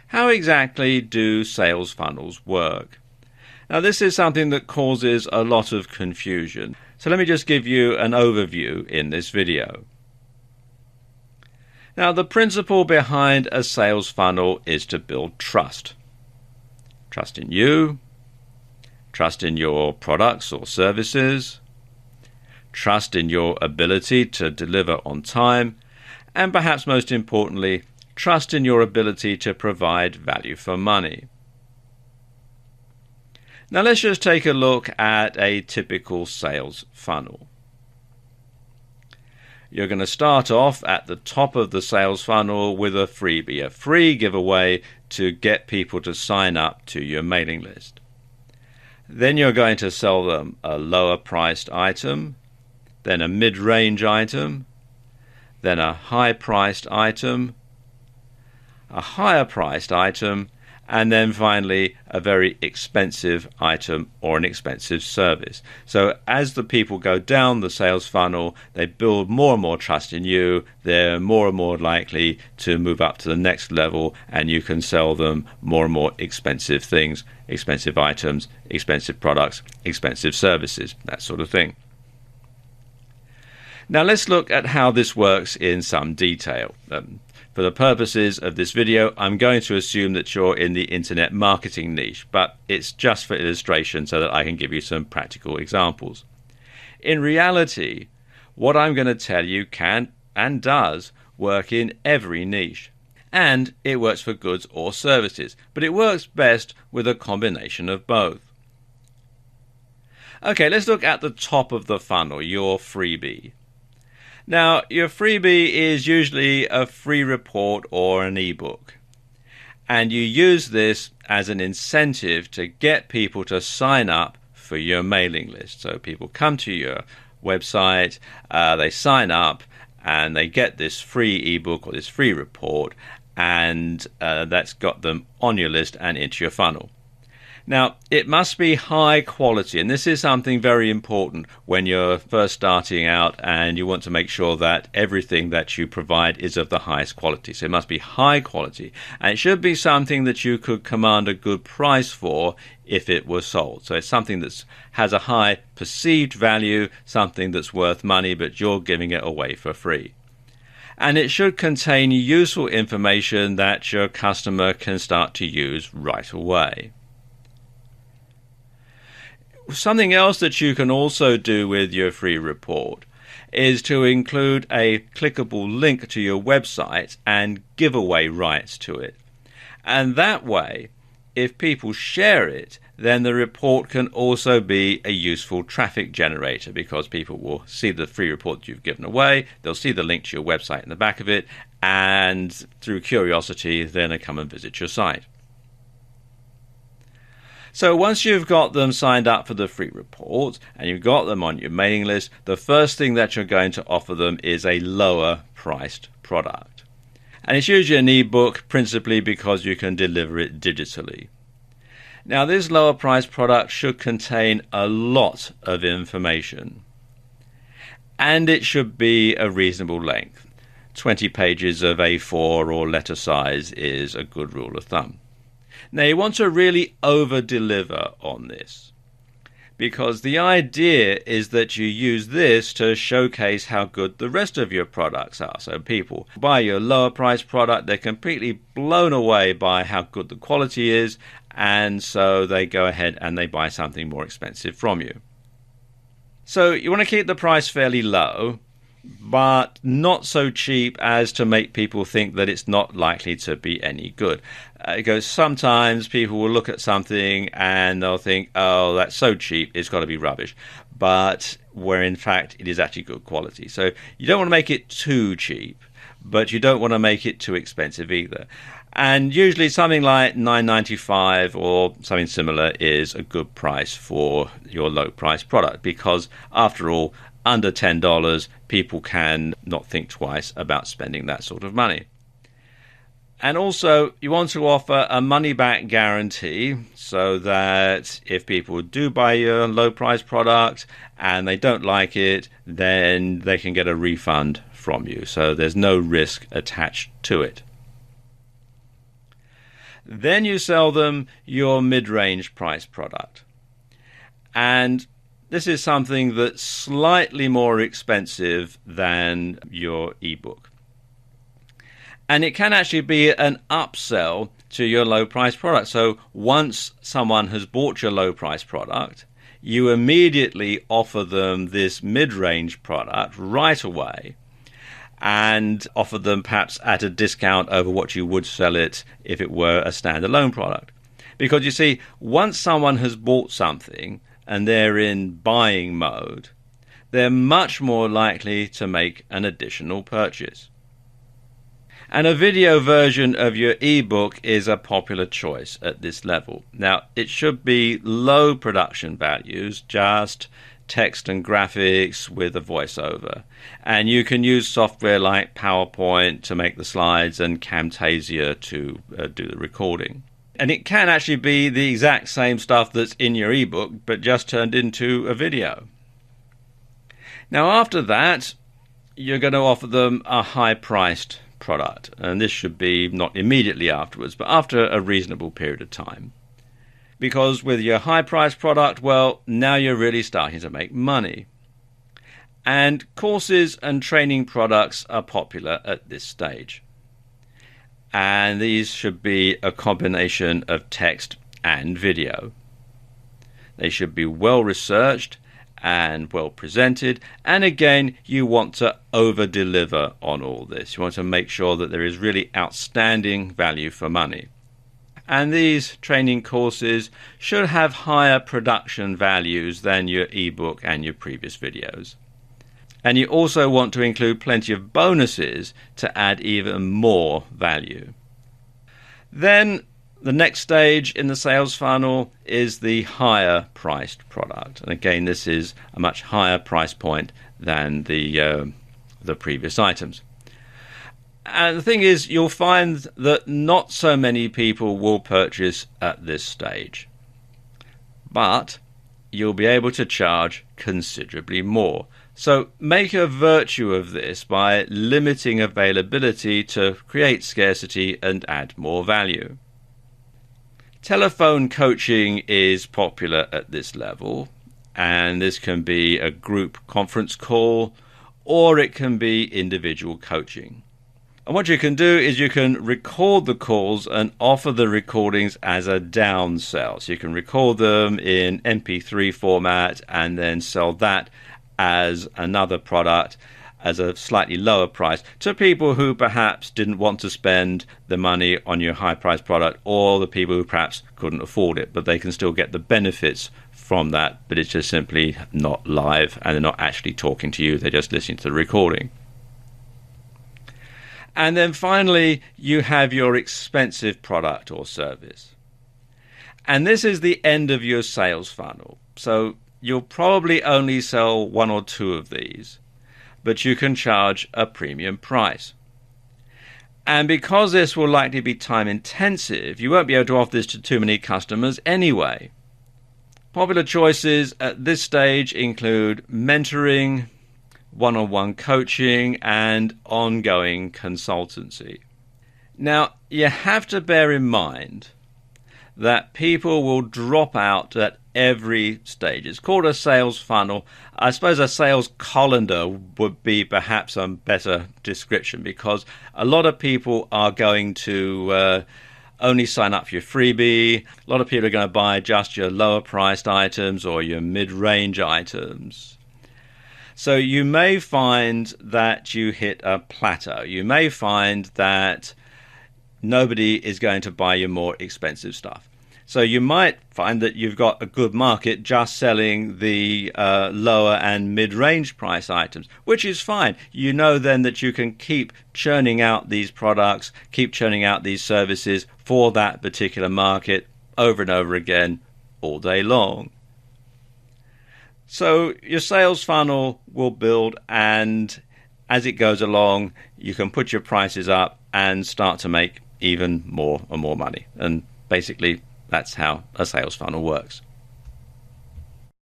How exactly do sales funnels work? Now, this is something that causes a lot of confusion. So let me just give you an overview in this video. Now, the principle behind a sales funnel is to build trust. Trust in you, trust in your products or services, trust in your ability to deliver on time, and perhaps most importantly, trust in your ability to provide value for money. Now let's just take a look at a typical sales funnel. You're going to start off at the top of the sales funnel with a freebie, a free giveaway to get people to sign up to your mailing list. Then you're going to sell them a lower priced item, then a mid-range item, then a high-priced item, a higher-priced item, and then finally a very expensive item or an expensive service. So as the people go down the sales funnel, they build more and more trust in you. They're more and more likely to move up to the next level, and you can sell them more and more expensive things, expensive items, expensive products, expensive services, that sort of thing. Now let's look at how this works in some detail. For the purposes of this video, I'm going to assume that you're in the internet marketing niche, but it's just for illustration so that I can give you some practical examples. In reality, what I'm going to tell you can and does work in every niche, and it works for goods or services, but it works best with a combination of both. Okay, let's look at the top of the funnel, your freebie. Now, your freebie is usually a free report or an ebook, and you use this as an incentive to get people to sign up for your mailing list. So people come to your website, they sign up, and they get this free ebook or this free report, and that's got them on your list and into your funnel. Now, it must be high quality, and this is something very important when you're first starting out and you want to make sure that everything that you provide is of the highest quality. So it must be high quality, and it should be something that you could command a good price for if it were sold. So it's something that has a high perceived value, something that's worth money, but you're giving it away for free. And it should contain useful information that your customer can start to use right away. Something else that you can also do with your free report is to include a clickable link to your website and giveaway rights to it. And that way, if people share it, then the report can also be a useful traffic generator, because people will see the free report that you've given away, they'll see the link to your website in the back of it, and through curiosity, then they come and visit your site. So once you've got them signed up for the free report and you've got them on your mailing list, the first thing that you're going to offer them is a lower priced product. And it's usually an ebook, principally because you can deliver it digitally. Now, this lower priced product should contain a lot of information, and it should be a reasonable length. 20 pages of A4 or letter size is a good rule of thumb. Now, you want to really over-deliver on this, because the idea is that you use this to showcase how good the rest of your products are. So people buy your lower price product, they're completely blown away by how good the quality is, and so they go ahead and they buy something more expensive from you. So you want to keep the price fairly low, but not so cheap as to make people think that it's not likely to be any good. Because sometimes people will look at something and they'll think, oh, that's so cheap, it's got to be rubbish. But where in fact it is actually good quality. So you don't want to make it too cheap, but you don't want to make it too expensive either. And usually something like $9.95 or something similar is a good price for your low price product, because after all, under $10, people can not think twice about spending that sort of money. And also, you want to offer a money-back guarantee, so that if people do buy your low-price product and they don't like it, then they can get a refund from you. So there's no risk attached to it. Then you sell them your mid-range price product. And this is something that's slightly more expensive than your ebook. And it can actually be an upsell to your low price product. So once someone has bought your low price product, you immediately offer them this mid-range product right away and offer them perhaps at a discount over what you would sell it if it were a standalone product. Because you see, once someone has bought something and they're in buying mode, they're much more likely to make an additional purchase. And a video version of your ebook is a popular choice at this level. Now, it should be low production values, just text and graphics with a voiceover. And you can use software like PowerPoint to make the slides and Camtasia to do the recording. And it can actually be the exact same stuff that's in your ebook, but just turned into a video. Now, after that, you're going to offer them a high-priced product, and this should be not immediately afterwards, but after a reasonable period of time. Because with your high-priced product, well, now you're really starting to make money. And courses and training products are popular at this stage. And these should be a combination of text and video. They should be well researched and well presented, and again, you want to over deliver on all this. You want to make sure that there is really outstanding value for money. And these training courses should have higher production values than your ebook and your previous videos. And you also want to include plenty of bonuses to add even more value. Then the next stage in the sales funnel is the higher priced product. And again, this is a much higher price point than the previous items. And the thing is, you'll find that not so many people will purchase at this stage. But you'll be able to charge considerably more. So make a virtue of this by limiting availability to create scarcity and add more value. Telephone coaching is popular at this level, and this can be a group conference call or it can be individual coaching. And what you can do is you can record the calls and offer the recordings as a downsell. So you can record them in MP3 format and then sell that as another product as a slightly lower price to people who perhaps didn't want to spend the money on your high price product, or the people who perhaps couldn't afford it, but they can still get the benefits from that, but it's just simply not live and they're not actually talking to you, they're just listening to the recording. And then finally, you have your expensive product or service. And this is the end of your sales funnel. So you'll probably only sell one or two of these, but you can charge a premium price. And because this will likely be time intensive, you won't be able to offer this to too many customers anyway. Popular choices at this stage include mentoring, one-on-one coaching, and ongoing consultancy. Now, you have to bear in mind that people will drop out at every stage. It's called a sales funnel. I suppose a sales colander would be perhaps a better description, because a lot of people are going to only sign up for your freebie. A lot of people are going to buy just your lower priced items or your mid-range items. So you may find that you hit a plateau. You may find that nobody is going to buy your more expensive stuff. So you might find that you've got a good market just selling the lower and mid-range price items, which is fine. You know then that you can keep churning out these products, keep churning out these services for that particular market over and over again all day long. So your sales funnel will build, and as it goes along, you can put your prices up and start to make even more and more money. And basically, that's how a sales funnel works.